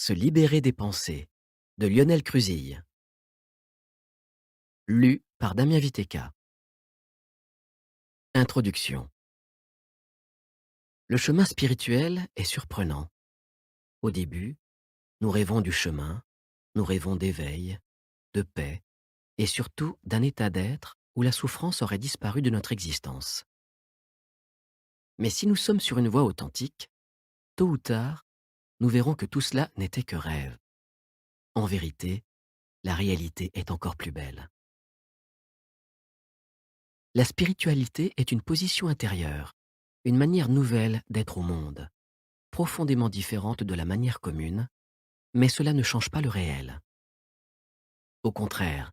Se libérer des pensées de Lionel Cruzille. Lu par Damien Viteka. Introduction. Le chemin spirituel est surprenant. Au début, nous rêvons du chemin, nous rêvons d'éveil, de paix et surtout d'un état d'être où la souffrance aurait disparu de notre existence. Mais si nous sommes sur une voie authentique, tôt ou tard, nous verrons que tout cela n'était que rêve. En vérité, la réalité est encore plus belle. La spiritualité est une position intérieure, une manière nouvelle d'être au monde, profondément différente de la manière commune, mais cela ne change pas le réel. Au contraire,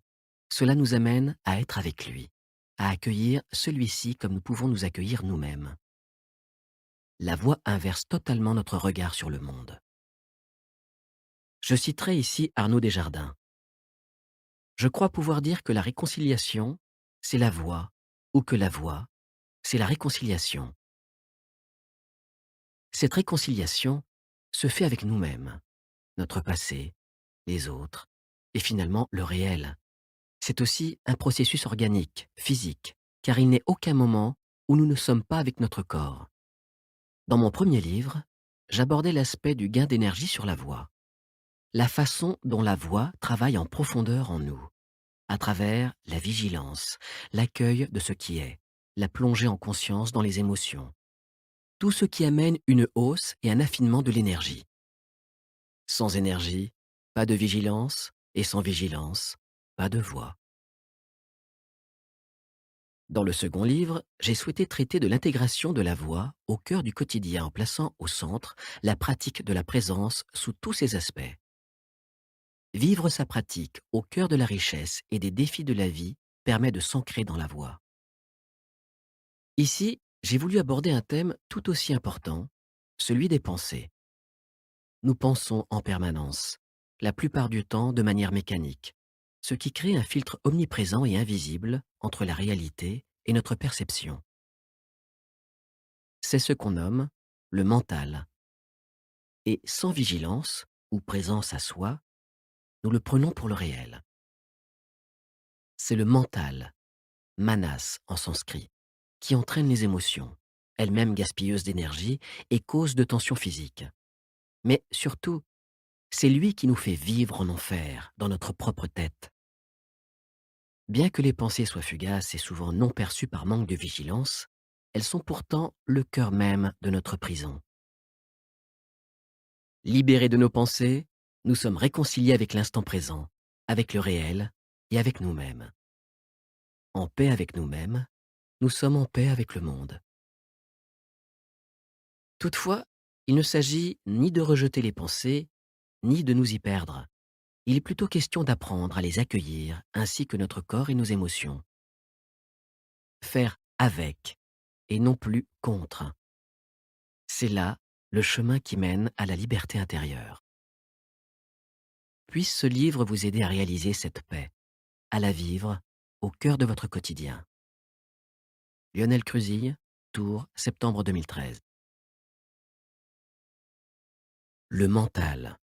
cela nous amène à être avec lui, à accueillir celui-ci comme nous pouvons nous accueillir nous-mêmes. La voie inverse totalement notre regard sur le monde. Je citerai ici Arnaud Desjardins. Je crois pouvoir dire que la réconciliation, c'est la voie, ou que la voie, c'est la réconciliation. Cette réconciliation se fait avec nous-mêmes, notre passé, les autres, et finalement le réel. C'est aussi un processus organique, physique, car il n'est aucun moment où nous ne sommes pas avec notre corps. Dans mon premier livre, j'abordais l'aspect du gain d'énergie sur la voix, la façon dont la voix travaille en profondeur en nous, à travers la vigilance, l'accueil de ce qui est, la plongée en conscience dans les émotions, tout ce qui amène une hausse et un affinement de l'énergie. Sans énergie, pas de vigilance, et sans vigilance, pas de voix. Dans le second livre, j'ai souhaité traiter de l'intégration de la voix au cœur du quotidien en plaçant au centre la pratique de la présence sous tous ses aspects. Vivre sa pratique au cœur de la richesse et des défis de la vie permet de s'ancrer dans la voix. Ici, j'ai voulu aborder un thème tout aussi important, celui des pensées. Nous pensons en permanence, la plupart du temps de manière mécanique, ce qui crée un filtre omniprésent et invisible entre la réalité et notre perception. C'est ce qu'on nomme le mental. Et sans vigilance, ou présence à soi, nous le prenons pour le réel. C'est le mental, manas en sanskrit, qui entraîne les émotions, elles-mêmes gaspilleuses d'énergie et cause de tensions physiques. Mais surtout, c'est lui qui nous fait vivre en enfer, dans notre propre tête. Bien que les pensées soient fugaces et souvent non perçues par manque de vigilance, elles sont pourtant le cœur même de notre prison. Libérés de nos pensées, nous sommes réconciliés avec l'instant présent, avec le réel et avec nous-mêmes. En paix avec nous-mêmes, nous sommes en paix avec le monde. Toutefois, il ne s'agit ni de rejeter les pensées, ni de nous y perdre. Il est plutôt question d'apprendre à les accueillir, ainsi que notre corps et nos émotions. Faire avec, et non plus contre. C'est là le chemin qui mène à la liberté intérieure. Puisse ce livre vous aider à réaliser cette paix, à la vivre au cœur de votre quotidien. Lionel Cruzille, Tours, septembre 2013. Le mental.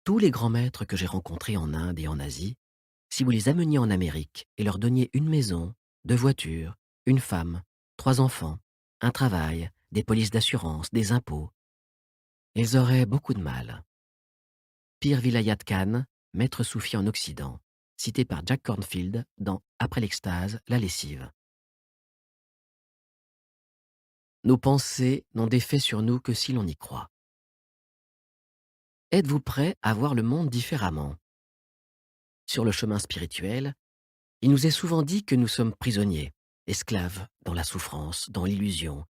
Tous les grands maîtres que j'ai rencontrés en Inde et en Asie, si vous les ameniez en Amérique et leur donniez une maison, 2 voitures, une femme, 3 enfants, un travail, des polices d'assurance, des impôts, ils auraient beaucoup de mal. Pir Vilayat Khan, maître soufi en Occident, cité par Jack Cornfield dans Après l'extase, la lessive. Nos pensées n'ont d'effet sur nous que si l'on y croit. Êtes-vous prêt à voir le monde différemment? Sur le chemin spirituel, il nous est souvent dit que nous sommes prisonniers, esclaves dans la souffrance, dans l'illusion,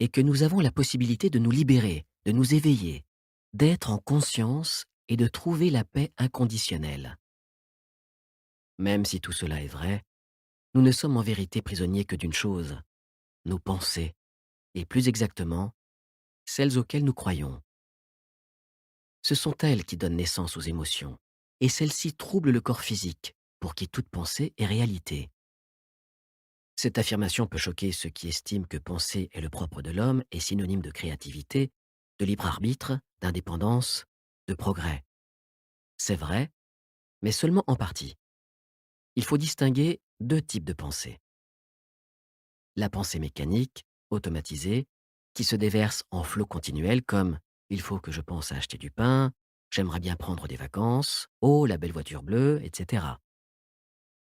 et que nous avons la possibilité de nous libérer, de nous éveiller, d'être en conscience et de trouver la paix inconditionnelle. Même si tout cela est vrai, nous ne sommes en vérité prisonniers que d'une chose, nos pensées, et plus exactement, celles auxquelles nous croyons. Ce sont elles qui donnent naissance aux émotions, et celles-ci troublent le corps physique, pour qui toute pensée est réalité. Cette affirmation peut choquer ceux qui estiment que penser est le propre de l'homme et synonyme de créativité, de libre arbitre, d'indépendance, de progrès. C'est vrai, mais seulement en partie. Il faut distinguer deux types de pensée. La pensée mécanique, automatisée, qui se déverse en flot continuel comme «il faut que je pense à acheter du pain», «j'aimerais bien prendre des vacances», «oh, la belle voiture bleue», etc.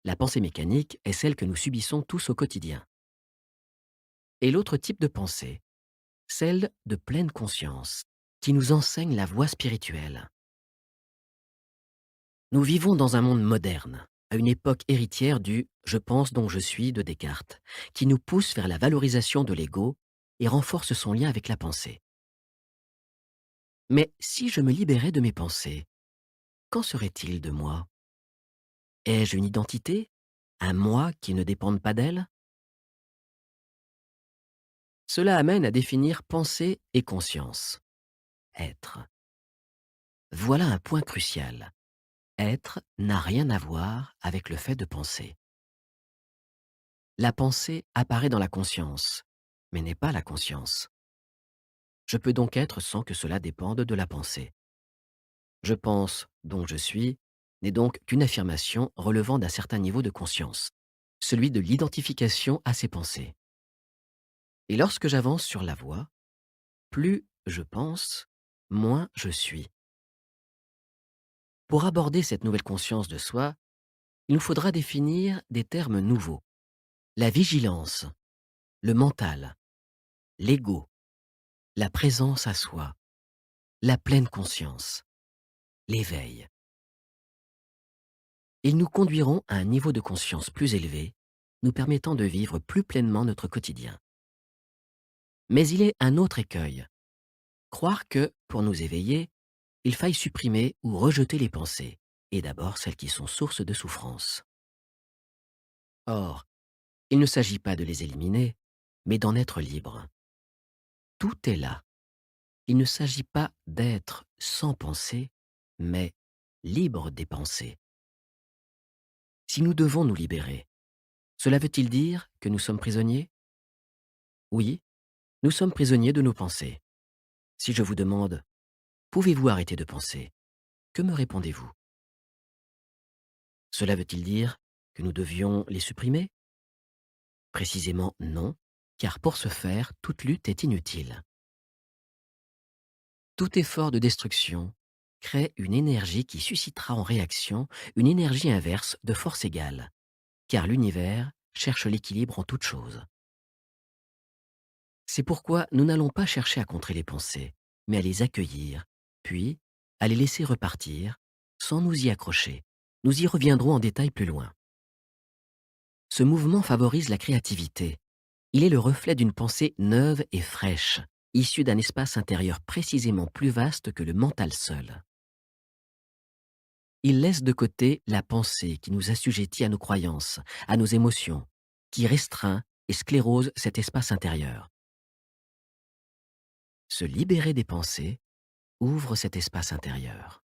La pensée mécanique est celle que nous subissons tous au quotidien. Et l'autre type de pensée, celle de pleine conscience, qui nous enseigne la voie spirituelle. Nous vivons dans un monde moderne, à une époque héritière du «je pense donc je suis» de Descartes, qui nous pousse vers la valorisation de l'ego et renforce son lien avec la pensée. Mais si je me libérais de mes pensées, qu'en serait-il de moi? Ai-je une identité? Un moi qui ne dépende pas d'elle? Cela amène à définir pensée et conscience. Être. Voilà un point crucial. Être n'a rien à voir avec le fait de penser. La pensée apparaît dans la conscience, mais n'est pas la conscience. Je peux donc être sans que cela dépende de la pensée. Je pense, donc je suis, n'est donc qu'une affirmation relevant d'un certain niveau de conscience, celui de l'identification à ses pensées. Et lorsque j'avance sur la voie, plus je pense, moins je suis. Pour aborder cette nouvelle conscience de soi, il nous faudra définir des termes nouveaux. La vigilance, le mental, l'ego, la présence à soi, la pleine conscience, l'éveil. Ils nous conduiront à un niveau de conscience plus élevé, nous permettant de vivre plus pleinement notre quotidien. Mais il est un autre écueil. Croire que, pour nous éveiller, il faille supprimer ou rejeter les pensées, et d'abord celles qui sont source de souffrance. Or, il ne s'agit pas de les éliminer, mais d'en être libre. Tout est là. Il ne s'agit pas d'être sans pensée, mais libre des pensées. Si nous devons nous libérer, cela veut-il dire que nous sommes prisonniers? Oui, nous sommes prisonniers de nos pensées. Si je vous demande «Pouvez-vous arrêter de penser?» que me répondez-vous? Cela veut-il dire que nous devions les supprimer? Précisément non, car pour ce faire, toute lutte est inutile. Tout effort de destruction crée une énergie qui suscitera en réaction une énergie inverse de force égale, car l'univers cherche l'équilibre en toute chose. C'est pourquoi nous n'allons pas chercher à contrer les pensées, mais à les accueillir, puis à les laisser repartir, sans nous y accrocher. Nous y reviendrons en détail plus loin. Ce mouvement favorise la créativité. Il est le reflet d'une pensée neuve et fraîche, issue d'un espace intérieur précisément plus vaste que le mental seul. Il laisse de côté la pensée qui nous assujettit à nos croyances, à nos émotions, qui restreint et sclérose cet espace intérieur. Se libérer des pensées ouvre cet espace intérieur.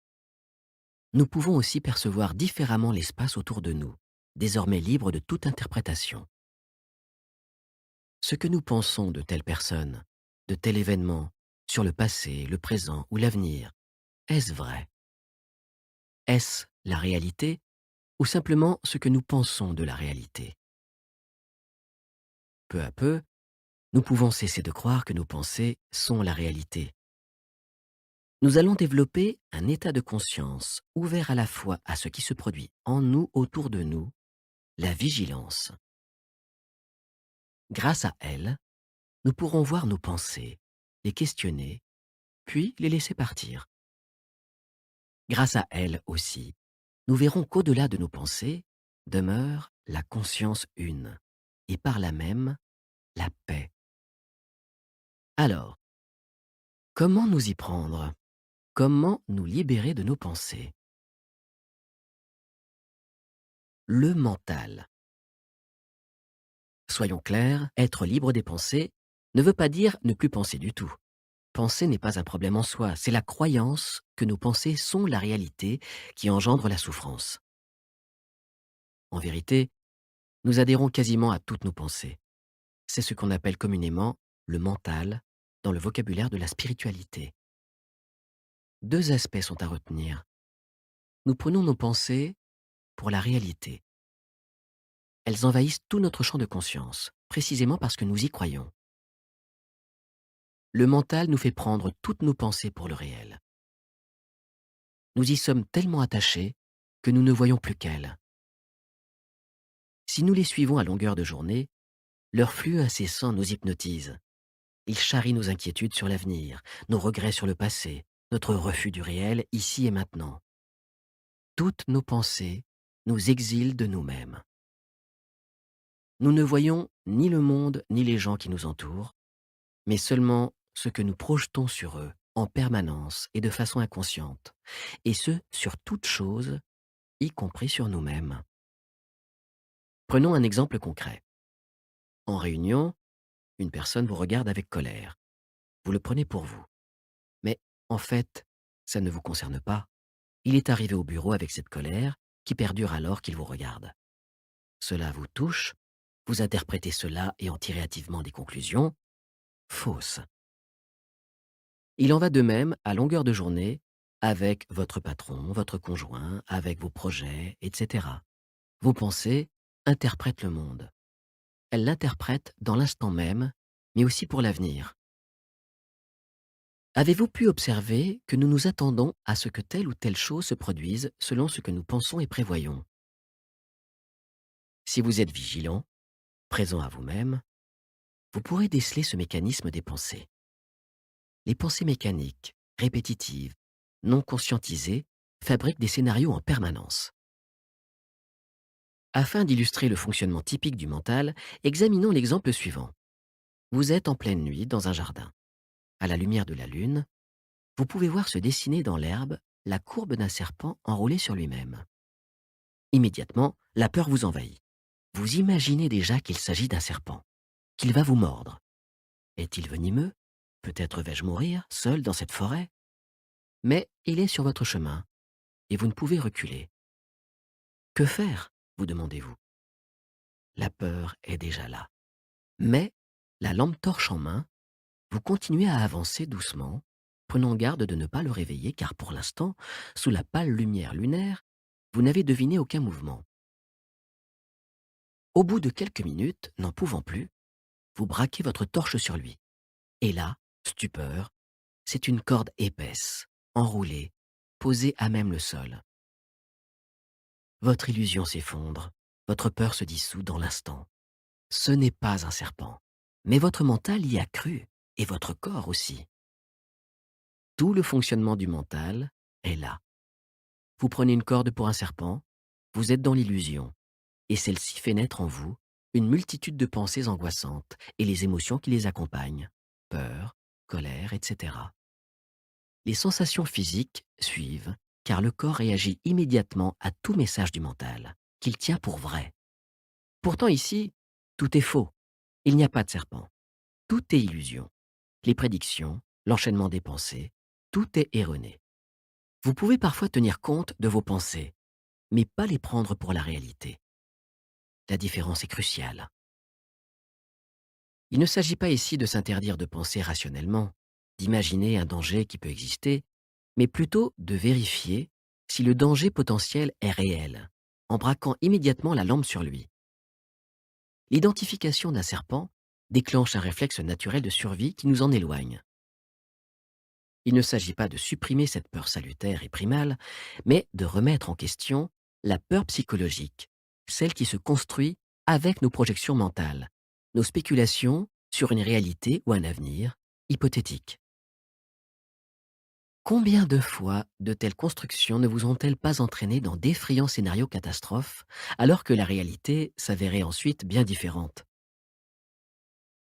Nous pouvons aussi percevoir différemment l'espace autour de nous, désormais libre de toute interprétation. Ce que nous pensons de telle personne, de tel événement, sur le passé, le présent ou l'avenir, est-ce vrai? Est-ce la réalité ou simplement ce que nous pensons de la réalité? Peu à peu, nous pouvons cesser de croire que nos pensées sont la réalité. Nous allons développer un état de conscience ouvert à la fois à ce qui se produit en nous, autour de nous, la vigilance. Grâce à elle, nous pourrons voir nos pensées, les questionner, puis les laisser partir. Grâce à elle aussi, nous verrons qu'au-delà de nos pensées demeure la conscience une, et par là même la paix. Alors, comment nous y prendre? Comment nous libérer de nos pensées? Le mental. Soyons clairs, être libre des pensées ne veut pas dire ne plus penser du tout. Penser n'est pas un problème en soi, c'est la croyance que nos pensées sont la réalité qui engendre la souffrance. En vérité, nous adhérons quasiment à toutes nos pensées. C'est ce qu'on appelle communément le mental dans le vocabulaire de la spiritualité. Deux aspects sont à retenir. Nous prenons nos pensées pour la réalité. Elles envahissent tout notre champ de conscience, précisément parce que nous y croyons. Le mental nous fait prendre toutes nos pensées pour le réel. Nous y sommes tellement attachés que nous ne voyons plus qu'elles. Si nous les suivons à longueur de journée, leur flux incessant nous hypnotise. Il charrie nos inquiétudes sur l'avenir, nos regrets sur le passé, notre refus du réel ici et maintenant. Toutes nos pensées nous exilent de nous-mêmes. Nous ne voyons ni le monde ni les gens qui nous entourent, mais seulement ce que nous projetons sur eux en permanence et de façon inconsciente, et ce sur toute chose, y compris sur nous-mêmes. Prenons un exemple concret. En réunion, une personne vous regarde avec colère. Vous le prenez pour vous. Mais en fait, ça ne vous concerne pas. Il est arrivé au bureau avec cette colère qui perdure alors qu'il vous regarde. Cela vous touche, vous interprétez cela et en tirez hâtivement des conclusions fausses. Il en va de même à longueur de journée avec votre patron, votre conjoint, avec vos projets, etc. Vos pensées interprètent le monde. Elles l'interprètent dans l'instant même, mais aussi pour l'avenir. Avez-vous pu observer que nous nous attendons à ce que telle ou telle chose se produise selon ce que nous pensons et prévoyons? Si vous êtes vigilant, présent à vous-même, vous pourrez déceler ce mécanisme des pensées. Les pensées mécaniques, répétitives, non conscientisées, fabriquent des scénarios en permanence. Afin d'illustrer le fonctionnement typique du mental, examinons l'exemple suivant. Vous êtes en pleine nuit dans un jardin. À la lumière de la lune, vous pouvez voir se dessiner dans l'herbe la courbe d'un serpent enroulé sur lui-même. Immédiatement, la peur vous envahit. Vous imaginez déjà qu'il s'agit d'un serpent, qu'il va vous mordre. Est-il venimeux? Peut-être vais-je mourir, seul dans cette forêt? Mais il est sur votre chemin, et vous ne pouvez reculer. Que faire? Vous demandez-vous. La peur est déjà là. Mais, la lampe torche en main, vous continuez à avancer doucement, prenant garde de ne pas le réveiller car pour l'instant, sous la pâle lumière lunaire, vous n'avez deviné aucun mouvement. Au bout de quelques minutes, n'en pouvant plus, vous braquez votre torche sur lui. Et là, stupeur, c'est une corde épaisse, enroulée, posée à même le sol. Votre illusion s'effondre, votre peur se dissout dans l'instant. Ce n'est pas un serpent, mais votre mental y a cru, et votre corps aussi. Tout le fonctionnement du mental est là. Vous prenez une corde pour un serpent, vous êtes dans l'illusion, et celle-ci fait naître en vous une multitude de pensées angoissantes et les émotions qui les accompagnent, peur, colère, etc. Les sensations physiques suivent, car le corps réagit immédiatement à tout message du mental, qu'il tient pour vrai. Pourtant ici, tout est faux. Il n'y a pas de serpent. Tout est illusion. Les prédictions, l'enchaînement des pensées, tout est erroné. Vous pouvez parfois tenir compte de vos pensées, mais pas les prendre pour la réalité. La différence est cruciale. Il ne s'agit pas ici de s'interdire de penser rationnellement, d'imaginer un danger qui peut exister, mais plutôt de vérifier si le danger potentiel est réel, en braquant immédiatement la lampe sur lui. L'identification d'un serpent déclenche un réflexe naturel de survie qui nous en éloigne. Il ne s'agit pas de supprimer cette peur salutaire et primale, mais de remettre en question la peur psychologique, celle qui se construit avec nos projections mentales, nos spéculations sur une réalité ou un avenir hypothétique. Combien de fois de telles constructions ne vous ont-elles pas entraîné dans d'effrayants scénarios catastrophes, alors que la réalité s'avérait ensuite bien différente?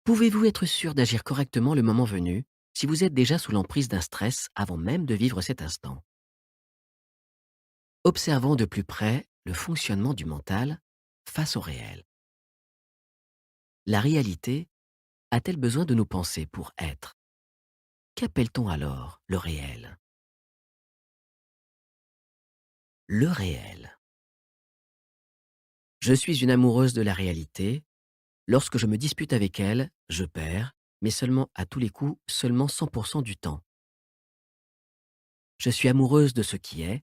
Pouvez-vous être sûr d'agir correctement le moment venu si vous êtes déjà sous l'emprise d'un stress avant même de vivre cet instant? Observons de plus près le fonctionnement du mental face au réel. La réalité a-t-elle besoin de nos pensées pour être? Qu'appelle-t-on alors le réel? Le réel. Je suis une amoureuse de la réalité. Lorsque je me dispute avec elle, je perds mais seulement à tous les coups, seulement 100% du temps. Je suis amoureuse de ce qui est,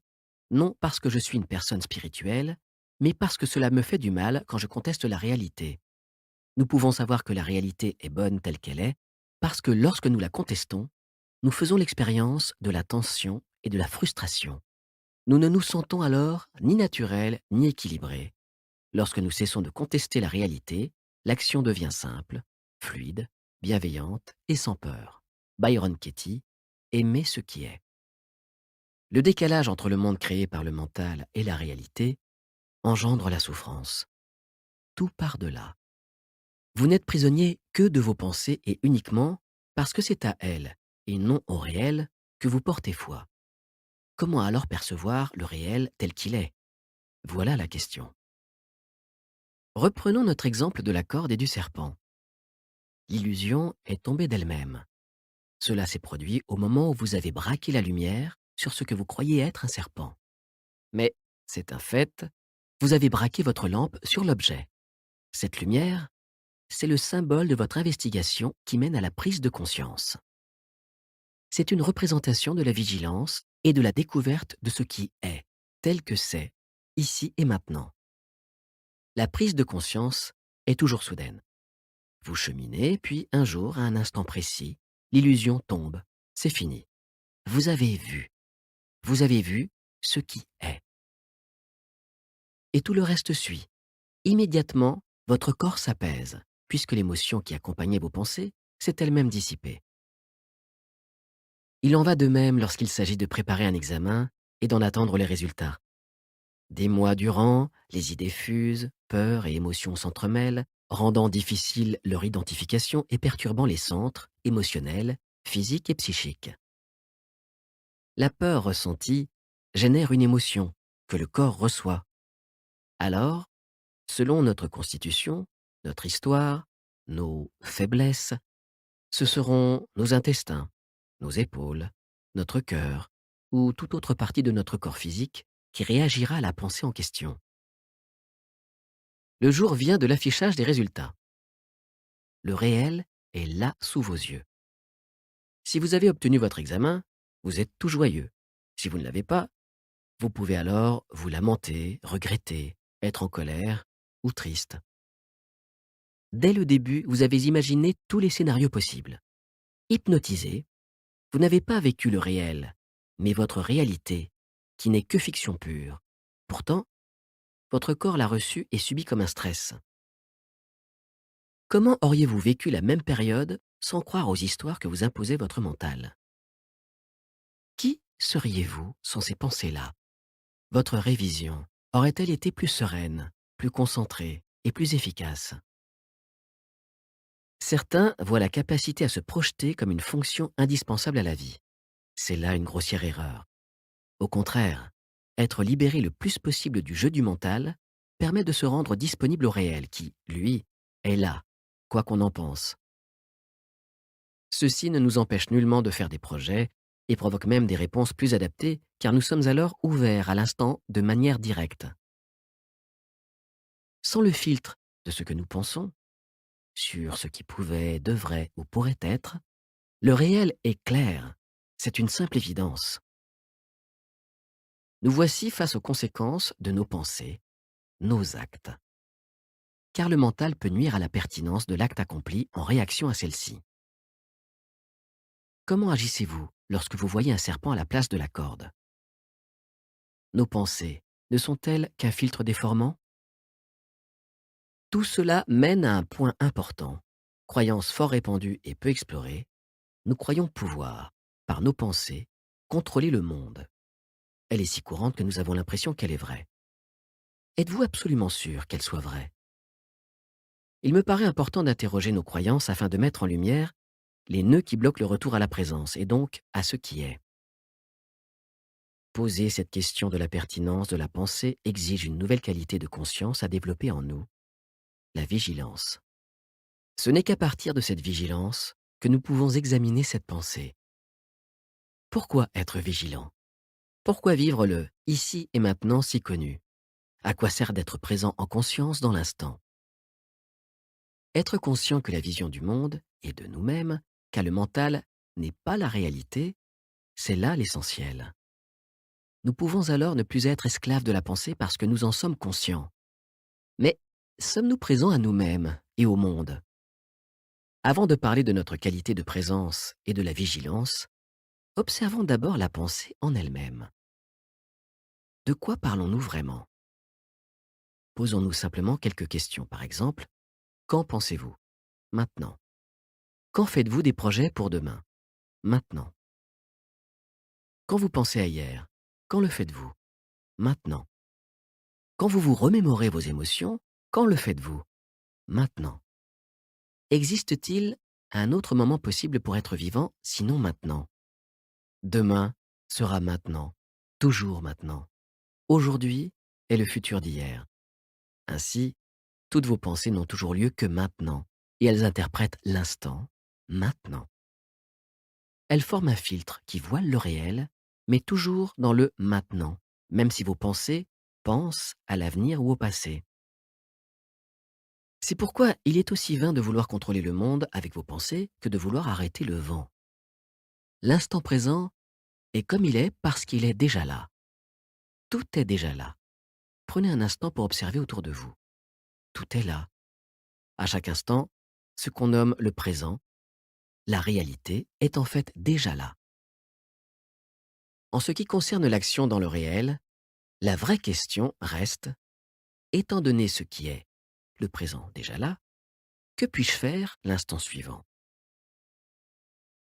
non parce que je suis une personne spirituelle, mais parce que cela me fait du mal quand je conteste la réalité. Nous pouvons savoir que la réalité est bonne telle qu'elle est, parce que lorsque nous la contestons, nous faisons l'expérience de la tension et de la frustration. Nous ne nous sentons alors ni naturels ni équilibrés. Lorsque nous cessons de contester la réalité, l'action devient simple, fluide, bienveillante et sans peur. Byron Katie, aimer ce qui est. Le décalage entre le monde créé par le mental et la réalité engendre la souffrance. Tout part de là. Vous n'êtes prisonnier que de vos pensées et uniquement parce que c'est à elles, et non au réel, que vous portez foi. Comment alors percevoir le réel tel qu'il est? Voilà la question. Reprenons notre exemple de la corde et du serpent. L'illusion est tombée d'elle-même. Cela s'est produit au moment où vous avez braqué la lumière sur ce que vous croyez être un serpent. Mais, c'est un fait, vous avez braqué votre lampe sur l'objet. Cette lumière, c'est le symbole de votre investigation qui mène à la prise de conscience. C'est une représentation de la vigilance et de la découverte de ce qui est, tel que c'est, ici et maintenant. La prise de conscience est toujours soudaine. Vous cheminez, puis un jour, à un instant précis, l'illusion tombe, c'est fini. Vous avez vu. Vous avez vu ce qui est. Et tout le reste suit. Immédiatement, votre corps s'apaise, puisque l'émotion qui accompagnait vos pensées s'est elle-même dissipée. Il en va de même lorsqu'il s'agit de préparer un examen et d'en attendre les résultats. Des mois durant, les idées fusent, peurs et émotions s'entremêlent, rendant difficile leur identification et perturbant les centres émotionnels, physiques et psychiques. La peur ressentie génère une émotion que le corps reçoit. Alors, selon notre constitution, notre histoire, nos faiblesses, ce seront nos intestins, nos épaules, notre cœur ou toute autre partie de notre corps physique qui réagira à la pensée en question. Le jour vient de l'affichage des résultats. Le réel est là sous vos yeux. Si vous avez obtenu votre examen, vous êtes tout joyeux. Si vous ne l'avez pas, vous pouvez alors vous lamenter, regretter, être en colère ou triste. Dès le début, vous avez imaginé tous les scénarios possibles. Hypnotisé, vous n'avez pas vécu le réel, mais votre réalité, qui n'est que fiction pure. Pourtant, votre corps l'a reçu et subi comme un stress. Comment auriez-vous vécu la même période sans croire aux histoires que vous imposait votre mental? Qui seriez-vous sans ces pensées-là? Votre révision aurait-elle été plus sereine, plus concentrée et plus efficace? Certains voient la capacité à se projeter comme une fonction indispensable à la vie. C'est là une grossière erreur. Au contraire, être libéré le plus possible du jeu du mental permet de se rendre disponible au réel qui, lui, est là, quoi qu'on en pense. Ceci ne nous empêche nullement de faire des projets et provoque même des réponses plus adaptées car nous sommes alors ouverts à l'instant de manière directe. Sans le filtre de ce que nous pensons, sur ce qui pouvait, devrait ou pourrait être, le réel est clair, c'est une simple évidence. Nous voici face aux conséquences de nos pensées, nos actes. Car le mental peut nuire à la pertinence de l'acte accompli en réaction à celle-ci. Comment agissez-vous lorsque vous voyez un serpent à la place de la corde? Nos pensées ne sont-elles qu'un filtre déformant? Tout cela mène à un point important. Croyance fort répandue et peu explorée, nous croyons pouvoir, par nos pensées, contrôler le monde. Elle est si courante que nous avons l'impression qu'elle est vraie. Êtes-vous absolument sûr qu'elle soit vraie? Il me paraît important d'interroger nos croyances afin de mettre en lumière les nœuds qui bloquent le retour à la présence et donc à ce qui est. Poser cette question de la pertinence de la pensée exige une nouvelle qualité de conscience à développer en nous, la vigilance. Ce n'est qu'à partir de cette vigilance que nous pouvons examiner cette pensée. Pourquoi être vigilant? Pourquoi vivre le ici et maintenant si connu? À quoi sert d'être présent en conscience dans l'instant? Être conscient que la vision du monde et de nous-mêmes, qu'a le mental, n'est pas la réalité, c'est là l'essentiel. Nous pouvons alors ne plus être esclaves de la pensée parce que nous en sommes conscients. Mais sommes-nous présents à nous-mêmes et au monde? Avant de parler de notre qualité de présence et de la vigilance, observons d'abord la pensée en elle-même. De quoi parlons-nous vraiment? Posons-nous simplement quelques questions. Par exemple, quand pensez-vous? Maintenant. Quand faites-vous des projets pour demain? Maintenant. Quand vous pensez à hier, quand le faites-vous? Maintenant. Quand vous vous remémorez vos émotions, quand le faites-vous? Maintenant. Existe-t-il un autre moment possible pour être vivant, sinon maintenant? Demain sera maintenant, toujours maintenant. Aujourd'hui est le futur d'hier. Ainsi, toutes vos pensées n'ont toujours lieu que maintenant, et elles interprètent l'instant, maintenant. Elles forment un filtre qui voile le réel, mais toujours dans le maintenant, même si vos pensées pensent à l'avenir ou au passé. C'est pourquoi il est aussi vain de vouloir contrôler le monde avec vos pensées que de vouloir arrêter le vent. L'instant présent est comme il est parce qu'il est déjà là. Tout est déjà là. Prenez un instant pour observer autour de vous. Tout est là. À chaque instant, ce qu'on nomme le présent, la réalité, est en fait déjà là. En ce qui concerne l'action dans le réel, la vraie question reste, étant donné ce qui est, le présent déjà là, que puis-je faire l'instant suivant?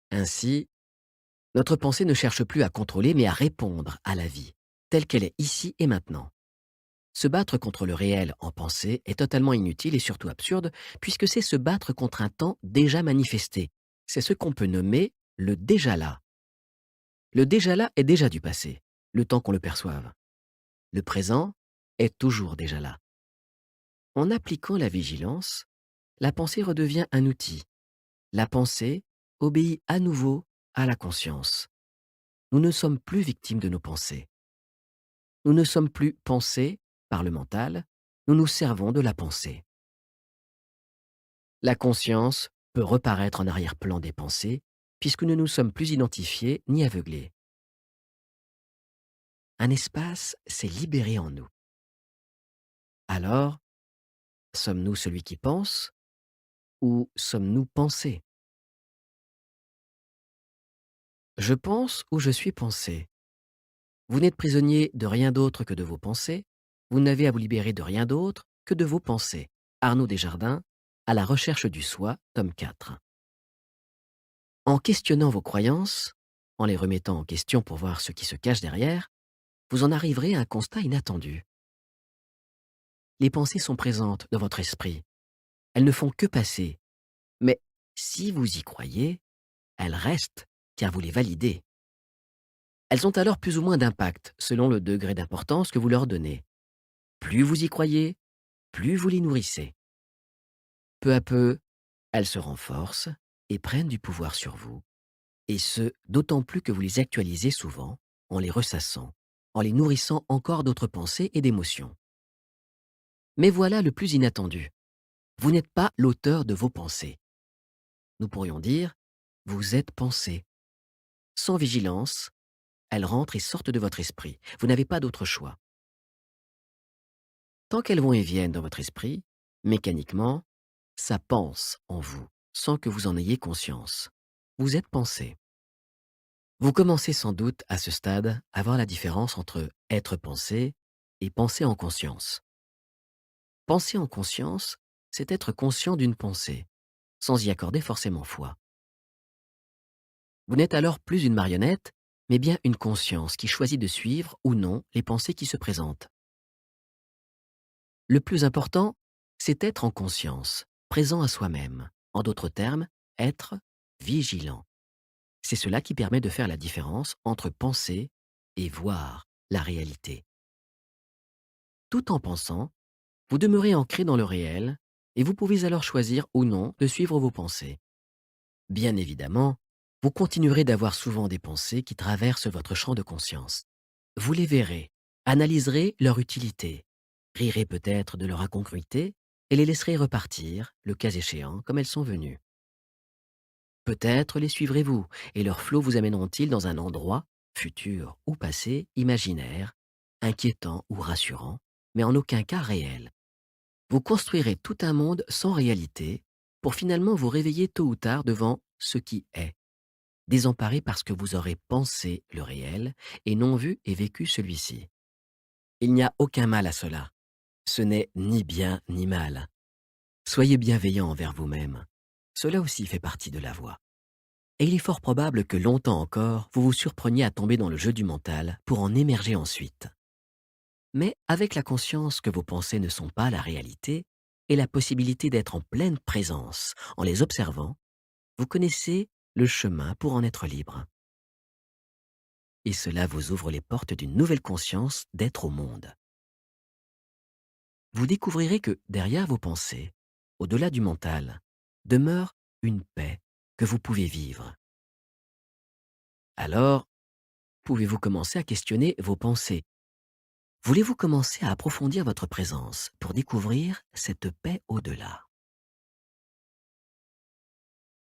Ainsi, notre pensée ne cherche plus à contrôler mais à répondre à la vie, telle qu'elle est ici et maintenant. Se battre contre le réel en pensée est totalement inutile et surtout absurde, puisque c'est se battre contre un temps déjà manifesté. C'est ce qu'on peut nommer le déjà là. Le déjà là est déjà du passé, le temps qu'on le perçoive. Le présent est toujours déjà là. En appliquant la vigilance, la pensée redevient un outil. La pensée obéit à nouveau à la conscience. Nous ne sommes plus victimes de nos pensées. Nous ne sommes plus pensés par le mental, nous nous servons de la pensée. La conscience peut reparaître en arrière-plan des pensées, puisque nous ne nous sommes plus identifiés ni aveuglés. Un espace s'est libéré en nous. Alors, sommes-nous celui qui pense ou sommes-nous pensés? Je pense ou je suis pensé. Vous n'êtes prisonnier de rien d'autre que de vos pensées, vous n'avez à vous libérer de rien d'autre que de vos pensées. Arnaud Desjardins, À la recherche du soi, tome 4. En questionnant vos croyances, en les remettant en question pour voir ce qui se cache derrière, vous en arriverez à un constat inattendu. Les pensées sont présentes dans votre esprit. Elles ne font que passer. Mais si vous y croyez, elles restent, car vous les validez. Elles ont alors plus ou moins d'impact, selon le degré d'importance que vous leur donnez. Plus vous y croyez, plus vous les nourrissez. Peu à peu, elles se renforcent et prennent du pouvoir sur vous, et ce, d'autant plus que vous les actualisez souvent, en les ressassant, en les nourrissant encore d'autres pensées et d'émotions. Mais voilà le plus inattendu. Vous n'êtes pas l'auteur de vos pensées. Nous pourrions dire, vous êtes pensée. Sans vigilance, elles rentrent et sortent de votre esprit. Vous n'avez pas d'autre choix. Tant qu'elles vont et viennent dans votre esprit, mécaniquement, ça pense en vous, sans que vous en ayez conscience. Vous êtes pensé. Vous commencez sans doute, à ce stade, à voir la différence entre être pensé et penser en conscience. Penser en conscience, c'est être conscient d'une pensée, sans y accorder forcément foi. Vous n'êtes alors plus une marionnette, mais bien une conscience qui choisit de suivre ou non les pensées qui se présentent. Le plus important, c'est être en conscience, présent à soi-même. En d'autres termes, être vigilant. C'est cela qui permet de faire la différence entre penser et voir la réalité. Tout en pensant, vous demeurez ancré dans le réel et vous pouvez alors choisir ou non de suivre vos pensées. Bien évidemment, vous continuerez d'avoir souvent des pensées qui traversent votre champ de conscience. Vous les verrez, analyserez leur utilité, rirez peut-être de leur incongruité et les laisserez repartir, le cas échéant, comme elles sont venues. Peut-être les suivrez-vous, et leurs flots vous amèneront-ils dans un endroit, futur ou passé, imaginaire, inquiétant ou rassurant, mais en aucun cas réel. Vous construirez tout un monde sans réalité, pour finalement vous réveiller tôt ou tard devant ce qui est, désemparé parce que vous aurez pensé le réel et non vu et vécu celui-ci. Il n'y a aucun mal à cela. Ce n'est ni bien ni mal. Soyez bienveillant envers vous-même. Cela aussi fait partie de la voie. Et il est fort probable que longtemps encore, vous vous surpreniez à tomber dans le jeu du mental pour en émerger ensuite. Mais avec la conscience que vos pensées ne sont pas la réalité et la possibilité d'être en pleine présence en les observant, vous connaissez le chemin pour en être libre. Et cela vous ouvre les portes d'une nouvelle conscience d'être au monde. Vous découvrirez que derrière vos pensées, au-delà du mental, demeure une paix que vous pouvez vivre. Alors, pouvez-vous commencer à questionner vos pensées? Voulez-vous commencer à approfondir votre présence pour découvrir cette paix au-delà?